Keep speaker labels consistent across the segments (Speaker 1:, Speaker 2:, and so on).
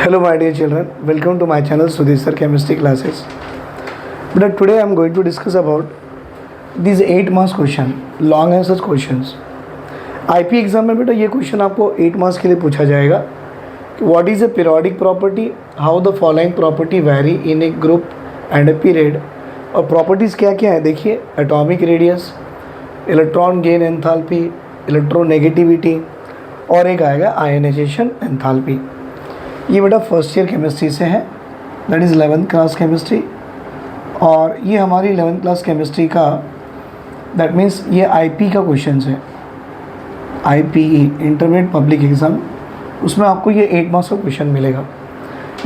Speaker 1: Hello my dear children, welcome to my channel Sudhir Sir Chemistry Classes. But today I am going to discuss about these 8 marks question, long answers questions. IP exam में बेटा ये question आपको 8 marks के लिए पूछा जाएगा कि what is a periodic property, how the following property vary in a group and a period. और प्रॉपर्टीज़ क्या क्या है देखिए, atomic radius, electron gain enthalpy, electronegativity और एक आएगा आयनाइजेशन एंथैल्पी. ये बेटा फर्स्ट ईयर केमिस्ट्री से है, that is 11th class chemistry. और ये हमारी 11th क्लास केमिस्ट्री का दैट मीन्स ये आईपी का क्वेश्चन है, आईपीई इंटरमीडिएट पब्लिक एग्ज़ाम. उसमें आपको ये 8 मार्क्स का क्वेश्चन मिलेगा.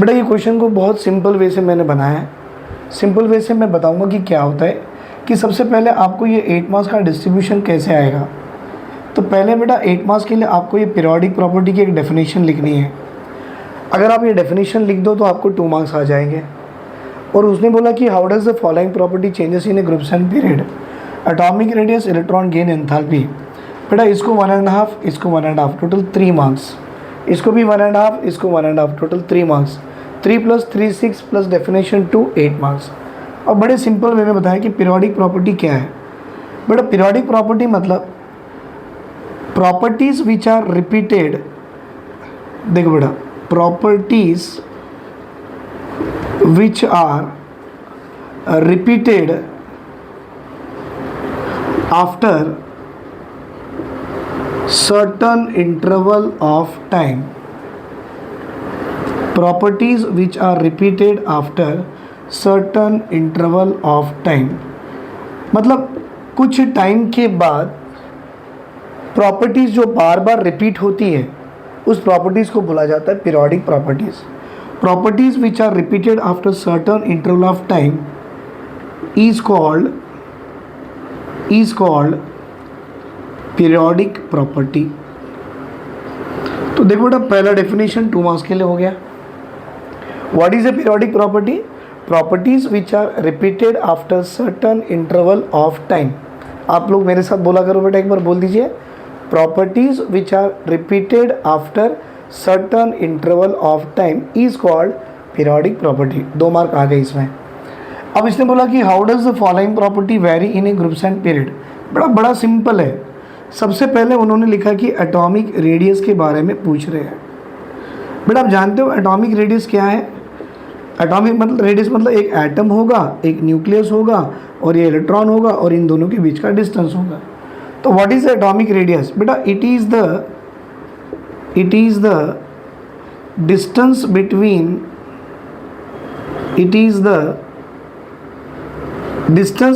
Speaker 1: बेटा ये क्वेश्चन को बहुत सिंपल वे से मैंने बनाया है. सिंपल वे से मैं बताऊंगा कि क्या होता है कि सबसे पहले आपको ये 8 मार्क्स का डिस्ट्रीब्यूशन कैसे आएगा. तो पहले बेटा 8 मार्क्स के लिए आपको ये पीरियोडिक प्रॉपर्टी की एक डेफिनेशन लिखनी है. अगर आप ये डेफिनेशन लिख दो तो आपको 2 मार्क्स आ जाएंगे. और उसने बोला कि how does the following property changes in A groups and period, atomic radius, electron gain enthalpy. बेटा इसको 1.5, इसको 1.5, टोटल 3 मार्क्स. इसको भी 1.5, इसको 1.5, total 3 marks. 3 + 3 6 plus definition 2 8 marks. और बड़े सिंपल वे में बताया कि पीरियोडिक प्रॉपर्टी क्या है. बेटा पीरियोडिक प्रॉपर्टी मतलब प्रॉपर्टीज़ विच आर रिपीटेड. देखो बेटा, properties which are repeated after certain interval of time. Properties which are repeated after certain interval of time. मतलब कुछ टाइम के बाद प्रॉपर्टीज़ जो बार बार रिपीट होती है उस प्रॉपर्टीज़ को बोला जाता है periodic properties. Properties which are repeated after certain interval of time is called periodic property. तो देखो बेटा पहला डेफिनेशन 2 मार्क्स के लिए हो गया. What is a periodic property? Properties which are repeated after certain interval of time. आप लोग मेरे साथ बोला करो बेटा, एक बार बोल दीजिए, properties which are repeated after certain interval of time is called periodic property. 2 mark आ गए इसमें. अब इसने बोला कि how does the following property vary in a groups and period. बड़ा सिंपल है. सबसे पहले उन्होंने लिखा कि एटॉमिक रेडियस के बारे में पूछ रहे हैं. बेटा आप जानते हो एटॉमिक रेडियस क्या है? एटॉमिक मतलब रेडियस मतलब एक एटम होगा, एक न्यूक्लियस होगा और ये इलेक्ट्रॉन होगा और इन दोनों के बीच का डिस्टेंस होगा. तो व्हाट इज एटॉमिक रेडियस? बेटा it is the distance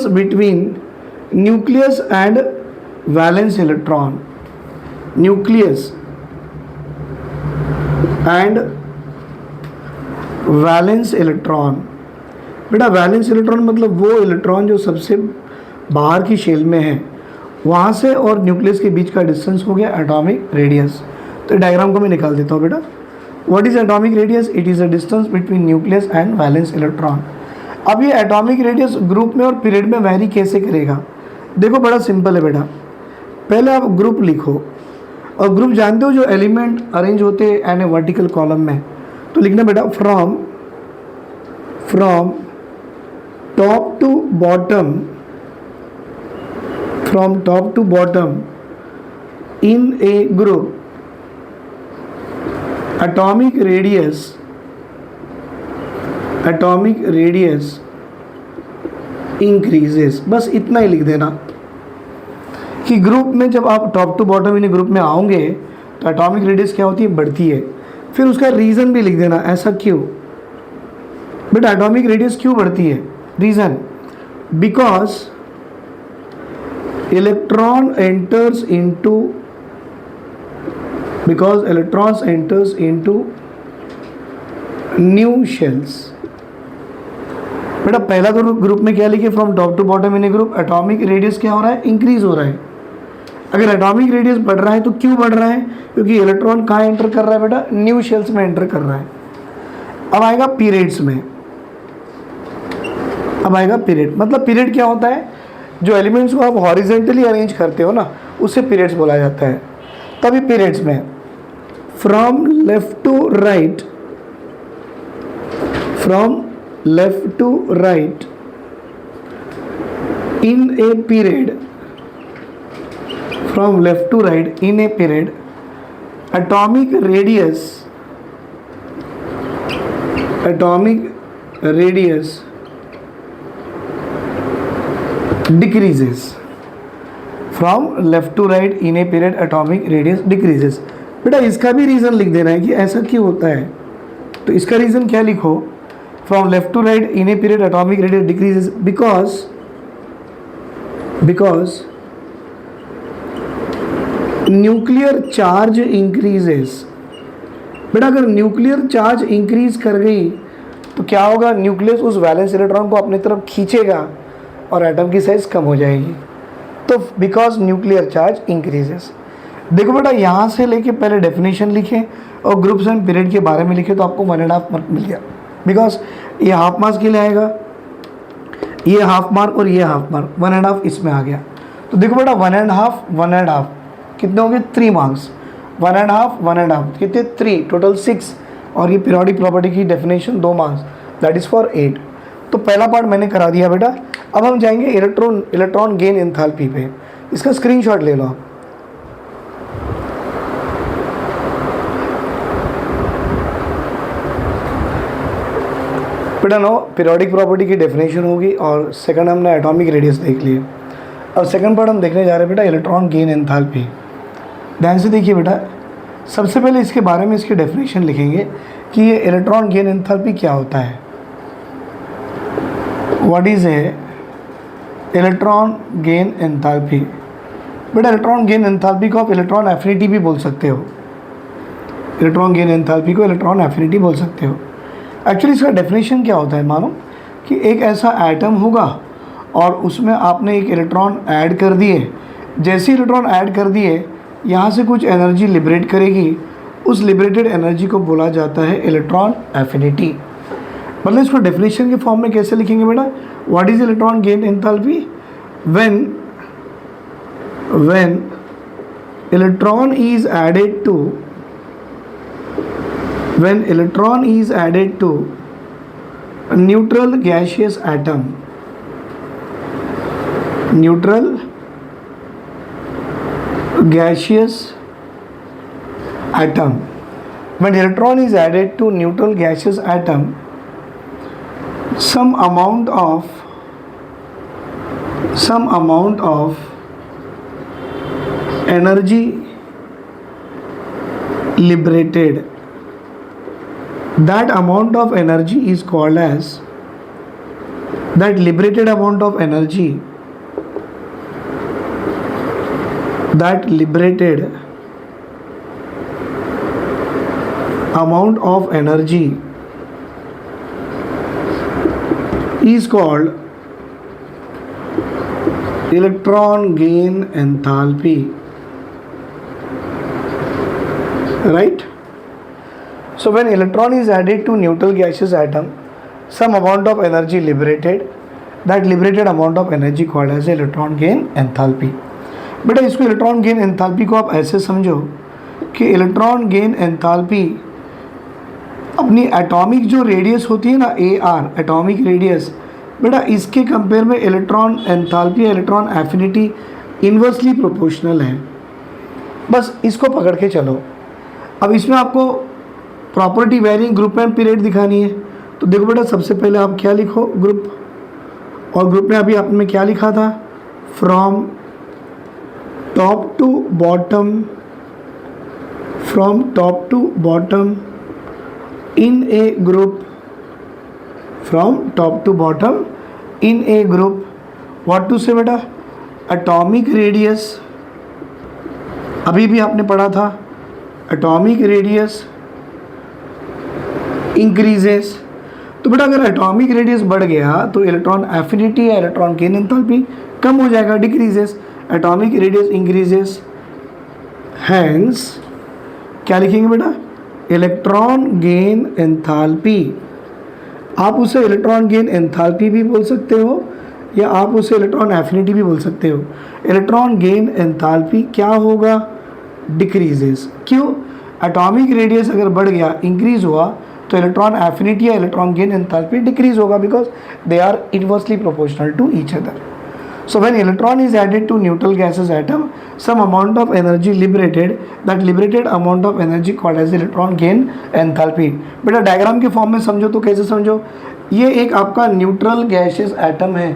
Speaker 1: between nucleus and valence electron. Nucleus and valence electron. बेटा वैलेंस इलेक्ट्रॉन मतलब वो इलेक्ट्रॉन जो सबसे बाहर की शेल में है, वहाँ से और न्यूक्लियस के बीच का डिस्टेंस हो गया एटॉमिक रेडियस. तो डायग्राम को मैं निकाल देता हूँ बेटा. What is atomic radius? It is a distance between nucleus and valence electron. अब ये एटॉमिक रेडियस ग्रुप में और पीरियड में वैरी कैसे करेगा? देखो बड़ा सिंपल है बेटा. पहले आप ग्रुप लिखो, और ग्रुप जानते हो जो एलिमेंट अरेंज होते हैं एन ए वर्टिकल कॉलम में. तो लिखना बेटा from top to bottom, from top to bottom in a group, atomic radius increases. बस इतना ही लिख देना कि ग्रुप में जब आप top to bottom in group में आओगे तो एटॉमिक रेडियस क्या होती है? बढ़ती है. फिर उसका रीज़न भी लिख देना, ऐसा क्यों बेटा एटॉमिक रेडियस क्यों बढ़ती है? Reason because electrons enters into new shells. बेटा पहला तो ग्रुप में क्या लिखे? From top to bottom in a group atomic radius क्या हो रहा है? इंक्रीज हो रहा है. अगर एटॉमिक रेडियस बढ़ रहा है तो क्यों बढ़ रहा है? क्योंकि इलेक्ट्रॉन कहाँ एंटर कर रहा है बेटा? न्यू शेल्स में एंटर कर रहा है. अब आएगा पीरियड्स में. अब आएगा पीरियड. मतलब पीरियड क्या होता है? जो एलिमेंट्स को आप हॉरिजेंटली अरेंज करते हो ना, उसे पीरियड्स बोला जाता है. तभी पीरियड्स में from left to right from left to right in a period, from left to right in a period, atomic radius decreases. From left to right in a period atomic radius decreases. बेटा इसका भी reason लिख देना है कि ऐसा क्यों होता है, तो इसका रीज़न क्या लिखो, from left to right in a period atomic radius decreases because nuclear charge increases. बेटा अगर न्यूक्लियर चार्ज इंक्रीज कर गई तो क्या होगा, न्यूक्लियस उस वैलेंस इलेक्ट्रॉन को अपनी तरफ खींचेगा और एटम की साइज कम हो जाएगी, तो बिकॉज न्यूक्लियर चार्ज इंक्रीजेस। देखो बेटा यहाँ से लेके पहले डेफिनेशन लिखें और ग्रुप्स एंड पीरियड के बारे में लिखे तो आपको 1.5 मार्क मिल गया, बिकॉज ये हाफ मार्क्स के लिए आएगा, ये हाफ मार्क और ये हाफ मार्क, 1.5 इसमें आ गया। तो देखो बेटा 1.5 कितने हो गए, 3 मार्क्स, 1.5 कितने 3, टोटल 6, और ये पीरियोडिक प्रॉपर्टी की definition 2 marks, that is for 8। तो पहला पार्ट मैंने करा दिया बेटा। अब हम जाएंगे इलेक्ट्रॉन गेन एंथैल्पी पे, इसका स्क्रीनशॉट ले लो आप। बेटा नो पीरियोडिक प्रॉपर्टी की डेफिनेशन होगी और सेकंड हमने एटॉमिक रेडियस देख लिए। अब सेकंड पार्ट हम देखने जा रहे हैं बेटा इलेक्ट्रॉन गेन एंथैल्पी। ध्यान से देखिए बेटा, सबसे पहले इसके बारे में इसकी डेफिनेशन लिखेंगे कि ये इलेक्ट्रॉन गेन एंथैल्पी क्या होता है। What is A electron gain enthalpy. बेटा इलेक्ट्रॉन गेन एंथैल्पी को आप इलेक्ट्रॉन एफिनिटी भी बोल सकते हो, इलेक्ट्रॉन गेन एंथैल्पी को इलेक्ट्रॉन एफिनिटी बोल सकते हो। एक्चुअली इसका डेफिनेशन क्या होता है, मानो कि एक ऐसा एटम होगा और उसमें आपने एक इलेक्ट्रॉन ऐड कर दिए, जैसे इलेक्ट्रॉन ऐड कर दिए यहाँ से कुछ एनर्जी लिबरेट करेगी, उस लिबरेटेड एनर्जी को बोला जाता है इलेक्ट्रॉन एफिनिटी। मतलब इसको डेफिनेशन के फॉर्म में कैसे लिखेंगे बेटा, what is electron gain enthalpy, when electron is added to when electron is added to a neutral gaseous atom, neutral gaseous atom, when electron is added to neutral gaseous atom, some amount of energy liberated, that amount of energy is called as, that liberated amount of energy, that liberated amount of energy is called electron gain enthalpy, right? So when electron is added to neutral gaseous atom, some amount of energy liberated, that liberated amount of energy called as electron gain enthalpy। बेटा इसको electron gain enthalpy को आप ऐसे समझो कि electron gain enthalpy अपनी atomic जो radius होती है ना, AR एटॉमिक रेडियस, बेटा इसके कंपेयर में इलेक्ट्रॉन एंथैल्पी या इलेक्ट्रॉन एफिनिटी इन्वर्सली प्रोपोर्शनल है। बस इसको पकड़ के चलो। अब इसमें आपको property varying group and period दिखानी है, तो देखो बेटा सबसे पहले आप क्या लिखो, ग्रुप, और ग्रुप में अभी आपने क्या लिखा था, from top to bottom, from top to bottom in a group, from top to bottom in a group, what to say बेटा, एटॉमिक रेडियस, अभी भी आपने पढ़ा था, एटॉमिक रेडियस इंक्रीजेस। तो बेटा अगर एटॉमिक रेडियस बढ़ गया तो इलेक्ट्रॉन एफिनिटी या इलेक्ट्रॉन गेन एंथैल्पी कम हो जाएगा, decreases, atomic radius increases, hence क्या लिखेंगे बेटा, इलेक्ट्रॉन गेन एंथैल्पी। आप उसे इलेक्ट्रॉन गेन एंथैल्पी भी बोल सकते हो या आप उसे इलेक्ट्रॉन एफिनिटी भी बोल सकते हो। इलेक्ट्रॉन गेन एंथैल्पी क्या होगा, डिक्रीजेस। क्यों, एटॉमिक रेडियस अगर बढ़ गया, इंक्रीज हुआ, तो इलेक्ट्रॉन एफिनिटी या इलेक्ट्रॉन गेन एंथैल्पी डिक्रीज होगा because they are inversely proportional to each other. So when electron is added to neutral gases atom, some amount of energy liberated, that liberated amount of energy called as electron gain enthalpy. बेटा diagram के form में समझो तो कैसे समझो, ये एक आपका न्यूट्रल गैसेस एटम है,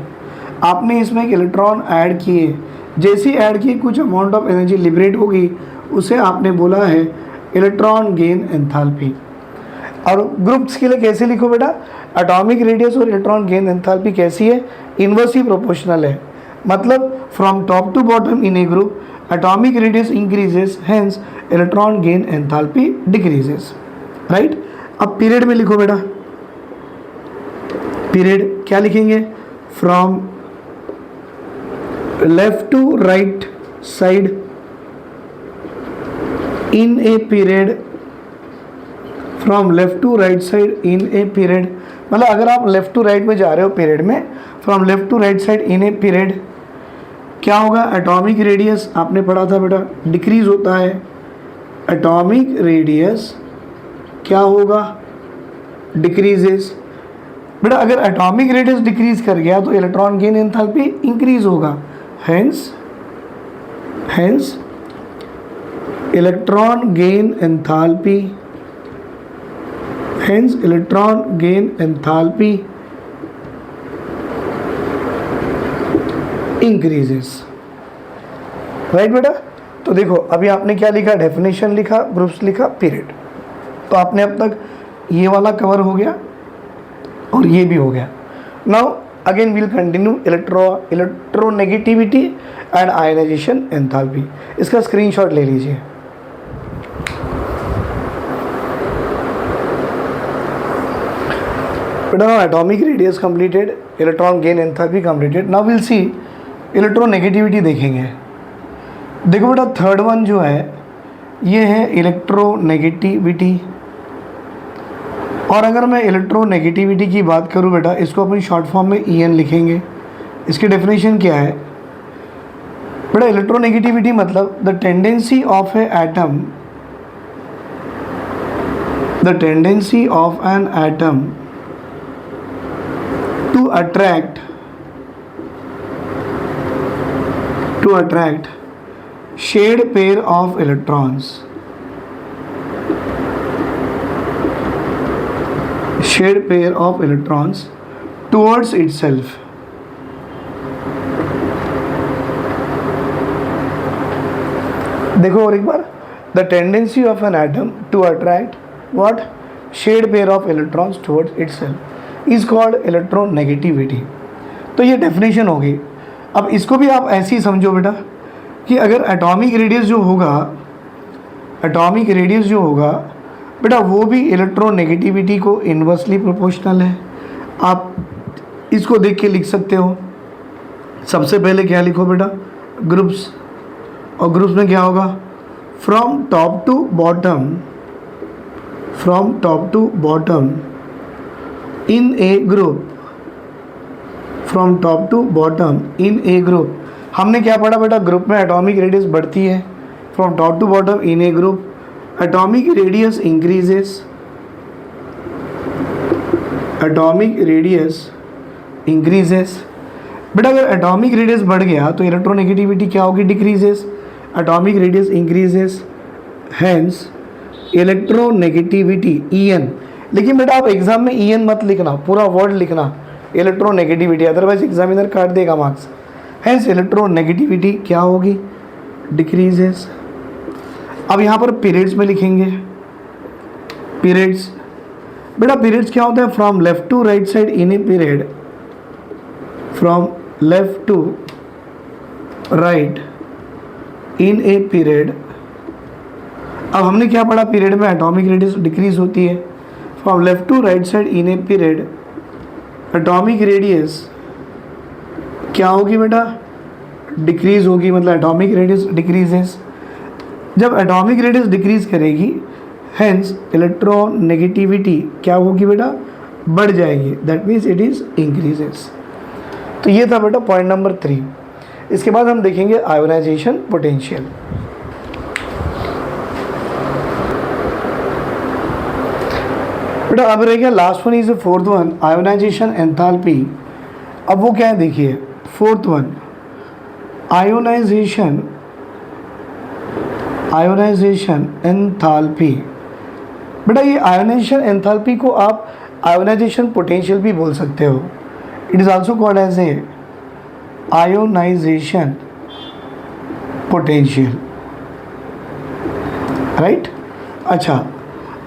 Speaker 1: आपने इसमें एक इलेक्ट्रॉन ऐड किए, जैसे ही ऐड किए कुछ अमाउंट ऑफ एनर्जी लिबरेट होगी, उसे आपने बोला है इलेक्ट्रॉन गेन एंथैल्पी. और ग्रुप्स के लिए कैसे लिखो बेटा, एटॉमिक रेडियस और इलेक्ट्रॉन गेन एंथैल्पी कैसी है, इनवर्सली प्रोपोर्शनल है. मतलब from top to bottom in a group atomic radius increases, hence electron gain enthalpy decreases. Right. अब पीरियड में लिखो बेटा, पीरियड क्या लिखेंगे, from left to right side in a period, from left to right side in a period. मतलब अगर आप left to right में जा रहे हो पीरियड में, from left to right side in a period, क्या होगा, एटॉमिक रेडियस आपने पढ़ा था बेटा डिक्रीज होता है. एटॉमिक रेडियस क्या होगा, डिक्रीजेस. बेटा अगर एटॉमिक रेडियस डिक्रीज कर गया तो इलेक्ट्रॉन गेन एंथैल्पी इंक्रीज होगा, hence electron gain enthalpy, hence electron gain enthalpy increases. Right बेटा. तो देखो अभी आपने क्या लिखा, डेफिनेशन लिखा, ग्रुप्स लिखा, पीरियड. तो आपने अब तक ये वाला कवर हो गया और ये भी हो गया. Now again will continue electronegativity and ionization enthalpy. इसका स्क्रीनशॉट ले लीजिए. बेटा now atomic radius completed, electron gain enthalpy completed. Now we'll see electronegativity देखेंगे. देखो बेटा थर्ड वन जो है ये है इलेक्ट्रोनेगेटिविटी. और अगर मैं इलेक्ट्रोनेगेटिविटी की बात करूँ बेटा, इसको अपनी शॉर्ट फॉर्म में EN लिखेंगे. इसकी डेफिनेशन क्या है बेटा, इलेक्ट्रोनेगेटिविटी मतलब the tendency of a atom, the tendency of an atom to attract shared pair of electrons, shared pair of electrons towards itself. देखो और एक बार, the tendency of an atom to attract what, shared pair of electrons towards itself is called electronegativity. तो ये definition होगी. अब इसको भी आप ऐसे ही समझो बेटा कि अगर एटॉमिक रेडियस जो होगा, एटॉमिक रेडियस जो होगा बेटा वो भी इलेक्ट्रोनेगेटिविटी को इन्वर्सली प्रोपोर्शनल है. आप इसको देख के लिख सकते हो. सबसे पहले क्या लिखो बेटा, ग्रुप्स. और ग्रुप्स में क्या होगा, from top to bottom, from top to bottom in a group, from top to bottom in a group. हमने क्या पढ़ा बेटा, ग्रुप में एटॉमिक रेडियस बढ़ती है. From top to bottom in a group atomic radius increases, atomic radius increases. बेटा अगर atomic radius बढ़ गया तो इलेक्ट्रोनेगेटिविटी क्या होगी, decreases. Atomic radius increases, hence electronegativity EN. लेकिन बेटा आप एग्जाम में EN मत लिखना, पूरा वर्ड लिखना इलेक्ट्रोनेगेटिविटी, अदरवाइज एग्जामिनर काट देगा मार्क्स. हेंस इलेक्ट्रोनेगेटिविटी क्या होगी, डिक्रीजेस. अब यहाँ पर पीरियड्स में लिखेंगे. पीरियड्स बेटा, पीरियड्स क्या होता है, from left to right side in a period, from left to right in a period. अब हमने क्या पढ़ा, पीरियड में एटॉमिक रेडियस डिक्रीज होती है. From left to right side in a period atomic radius क्या होगी बेटा, डिक्रीज होगी. मतलब एटॉमिक रेडियस डिक्रीजेस. जब एटॉमिक रेडियस डिक्रीज करेगी, हेंस इलेक्ट्रोनेगेटिविटी क्या होगी बेटा, बढ़ जाएगी. That means it is increases. तो ये था बेटा पॉइंट नंबर 3. इसके बाद हम देखेंगे आयोनाइजेशन पोटेंशियल. बेटा अब रह गया last one, is the fourth one, ionisation enthalpy. अब वो क्या है देखिए, फोर्थ वन आयोनाइजेशन एंथैल्पी। बेटा ये आयोनाइजेशन एंथैल्पी को आप आयोनाइजेशन पोटेंशियल भी बोल सकते हो। It is also called as a ionization potential, right. अच्छा,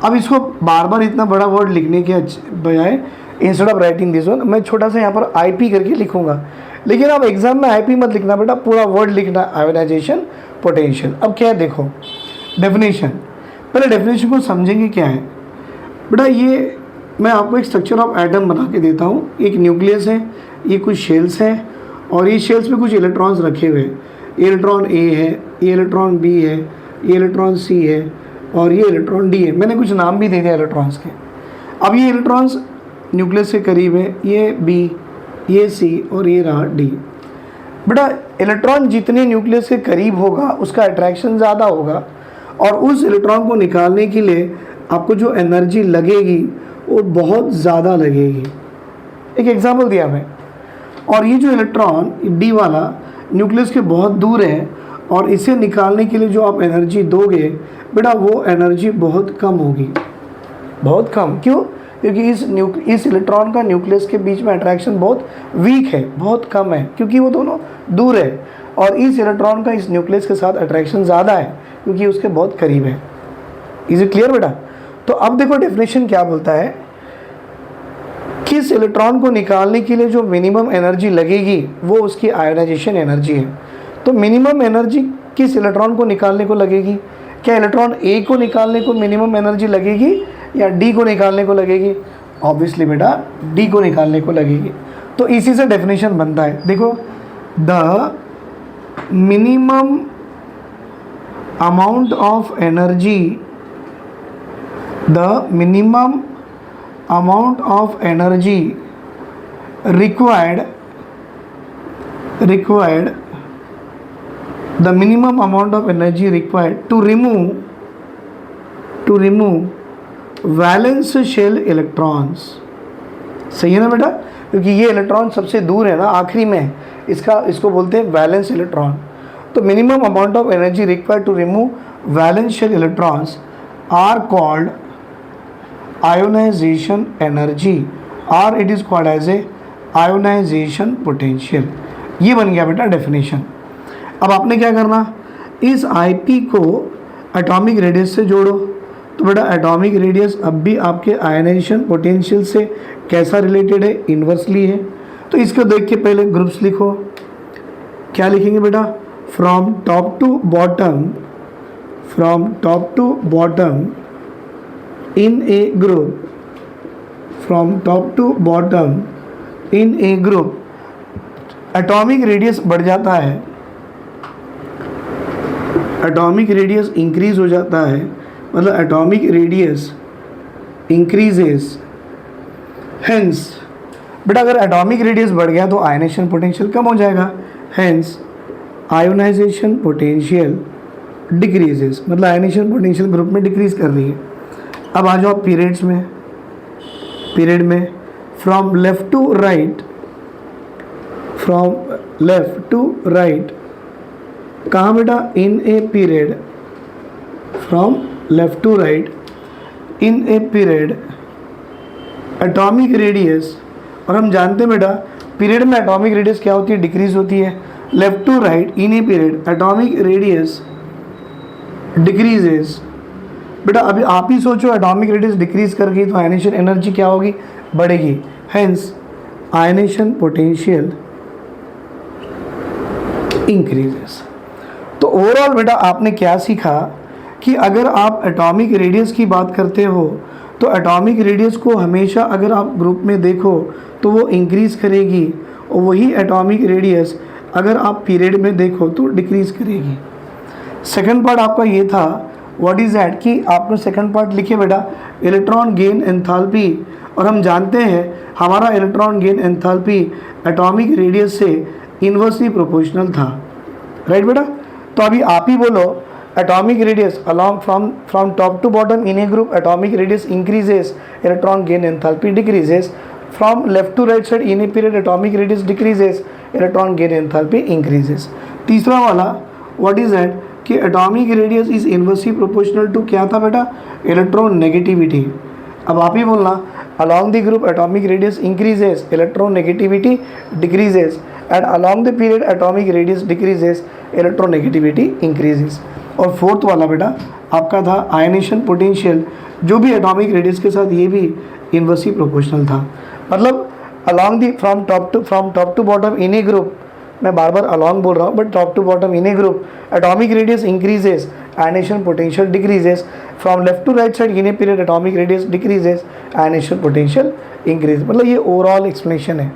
Speaker 1: अब इसको बार बार इतना बड़ा वर्ड लिखने के बजाय instead of writing this one, मैं छोटा सा यहाँ पर आईपी करके लिखूंगा, लेकिन अब एग्जाम में आईपी मत लिखना बेटा, पूरा वर्ड लिखना आयोनाइजेशन पोटेंशियल। अब क्या है देखो, डेफिनेशन, पहले डेफिनेशन को समझेंगे क्या है बेटा। ये मैं आपको एक स्ट्रक्चर ऑफ एटम बना के देता हूँ। एक न्यूक्लियस है, ये कुछ शेल्स हैं, और ये शेल्स में कुछ इलेक्ट्रॉन्स रखे हुए हैं। ये इलेक्ट्रॉन ए है, ये इलेक्ट्रॉन बी है, ये इलेक्ट्रॉन सी है, और ये इलेक्ट्रॉन डी है। मैंने कुछ नाम भी दे दिया इलेक्ट्रॉन्स के। अब ये इलेक्ट्रॉन्स न्यूक्लियस के करीब है, ये बी, ये सी, और ये रहा डी। बेटा इलेक्ट्रॉन जितने न्यूक्लियस के करीब होगा उसका अट्रैक्शन ज़्यादा होगा, और उस इलेक्ट्रॉन को निकालने के लिए आपको जो एनर्जी लगेगी वो बहुत ज़्यादा लगेगी। एक एग्जांपल दिया मैं, और ये जो इलेक्ट्रॉन डी वाला न्यूक्लियस के बहुत दूर है, और इसे निकालने के लिए जो आप एनर्जी दोगे बेटा वो एनर्जी बहुत कम होगी, बहुत कम। क्यों? क्योंकि इस इलेक्ट्रॉन का न्यूक्लियस के बीच में अट्रैक्शन बहुत वीक है, बहुत कम है, क्योंकि वो दोनों दूर है, और इस इलेक्ट्रॉन का इस न्यूक्लियस के साथ अट्रैक्शन ज़्यादा है क्योंकि उसके बहुत करीब है। इज इट क्लियर बेटा? तो अब देखो डेफिनेशन क्या बोलता है, किस इलेक्ट्रॉन को निकालने के लिए जो मिनिमम एनर्जी लगेगी वो उसकी आयोनाइजेशन एनर्जी है। तो मिनिमम एनर्जी किस इलेक्ट्रॉन को निकालने को लगेगी? क्या इलेक्ट्रॉन ए को निकालने को मिनिमम एनर्जी लगेगी या डी को निकालने को लगेगी? ऑब्वियसली बेटा डी को निकालने को लगेगी। तो इसी से डेफिनेशन बनता है, देखो, the minimum amount of energy, the minimum amount of energy required, the minimum amount of energy required to remove valence shell electrons। सही है ना बेटा? क्योंकि ये इलेक्ट्रॉन सबसे दूर है ना, आखिरी में, इसको बोलते हैं वैलेंस इलेक्ट्रॉन। तो minimum amount of energy required to remove valence shell electrons are called ionization energy, or it is called as a ionization potential। ये बन गया बेटा डेफिनेशन। अब आपने क्या करना, इस IP को एटॉमिक रेडियस से जोड़ो। तो बेटा एटॉमिक रेडियस अब भी आपके आयनाइजेशन पोटेंशियल से कैसा रिलेटेड है? इन्वर्सली है। तो इसको देख के पहले ग्रुप्स लिखो। क्या लिखेंगे बेटा? From top to bottom in a group, from top to bottom in a group, atomic radius बढ़ जाता है, एटॉमिक रेडियस इंक्रीज हो जाता है, मतलब एटॉमिक रेडियस इंक्रीजेस। हेंस बेटा अगर एटॉमिक रेडियस बढ़ गया तो आयनाइजेशन पोटेंशियल कम हो जाएगा, हेंस आयोनाइजेशन पोटेंशियल डिक्रीजेस, मतलब आयनाइजेशन पोटेंशियल ग्रुप में डिक्रीज कर रही है। अब आ जाओ पीरियड्स में, पीरियड में फ्रॉम लेफ्ट टू राइट, कहाँ बेटा? In a period, from left to right in a period atomic radius, और हम जानते हैं बेटा पीरियड में एटॉमिक रेडियस क्या होती है? डिक्रीज होती है। Left to right in a period atomic radius decreases. बेटा अभी आप ही सोचो, एटॉमिक रेडियस डिक्रीज कर गई तो आयनाइजेशन एनर्जी क्या होगी? बढ़ेगी। Hence ionization potential increases. तो ओवरऑल बेटा आपने क्या सीखा कि अगर आप एटॉमिक रेडियस की बात करते हो तो एटॉमिक रेडियस को हमेशा अगर आप ग्रुप में देखो तो वो इंक्रीज करेगी, और वही एटॉमिक रेडियस अगर आप पीरियड में देखो तो डिक्रीज करेगी। सेकंड पार्ट आपका ये था, व्हाट इज़ दैट, कि आपने सेकंड पार्ट लिखे बेटा इलेक्ट्रॉन गेन एंथैल्पी, और हम जानते हैं हमारा electron gain enthalpy atomic radius से इन्वर्सली प्रोपोर्शनल था, राइट बेटा? तो अभी आप ही बोलो atomic radius along from top to bottom in a group, atomic radius increases, electron gain enthalpy decreases. From left to right side in a period, atomic radius decreases, electron gain enthalpy increases. तीसरा वाला what is that कि atomic radius is inversely proportional to क्या था बेटा, electron negativity. अब आप ही बोलना, along the group atomic radius increases, electron negativity decreases, and along the period atomic radius decreases, electron negativity increases. और फोर्थ वाला बेटा आपका था आयनेशन पोटेंशियल, जो भी एटॉमिक रेडियस के साथ ये भी इन्वर्सली प्रोपोर्शनल था. मतलब along the from top to bottom in a group, मैं बार बार अलॉन्ग बोल रहा हूँ but top to bottom in a group atomic radius increases, ionization potential decreases. From left to right side in a period atomic radius decreases, ionization potential increase. मतलब ये overall explanation है.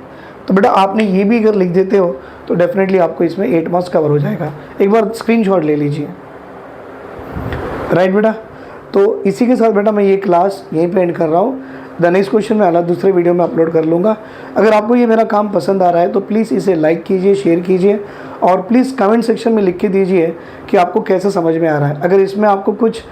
Speaker 1: तो बेटा आपने ये भी अगर लिख देते हो तो डेफिनेटली आपको इसमें 8 मार्क्स कवर हो जाएगा. एक बार स्क्रीनशॉट ले लीजिए. राइट बेटा, तो इसी के साथ बेटा मैं ये क्लास यहीं पे एंड कर रहा हूँ. द नेक्स्ट क्वेश्चन मैं अलग दूसरे वीडियो में अपलोड कर लूँगा. अगर आपको ये मेरा काम पसंद आ रहा है तो प्लीज़ इसे लाइक कीजिए, शेयर कीजिए और प्लीज़ कमेंट सेक्शन में लिख के दीजिए कि आपको कैसे समझ में आ रहा है. अगर इसमें आपको कुछ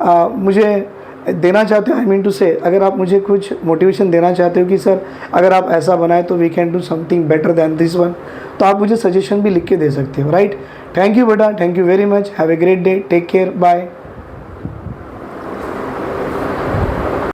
Speaker 1: मुझे देना चाहते हो, आई मीन टू से, अगर आप मुझे कुछ मोटिवेशन देना चाहते हो कि सर अगर आप ऐसा बनाए तो we can do something better than this one, तो आप मुझे सजेशन भी लिख के दे सकते हो. राइट, थैंक यू बेटा, thank you very much. Have a great day, take care, bye.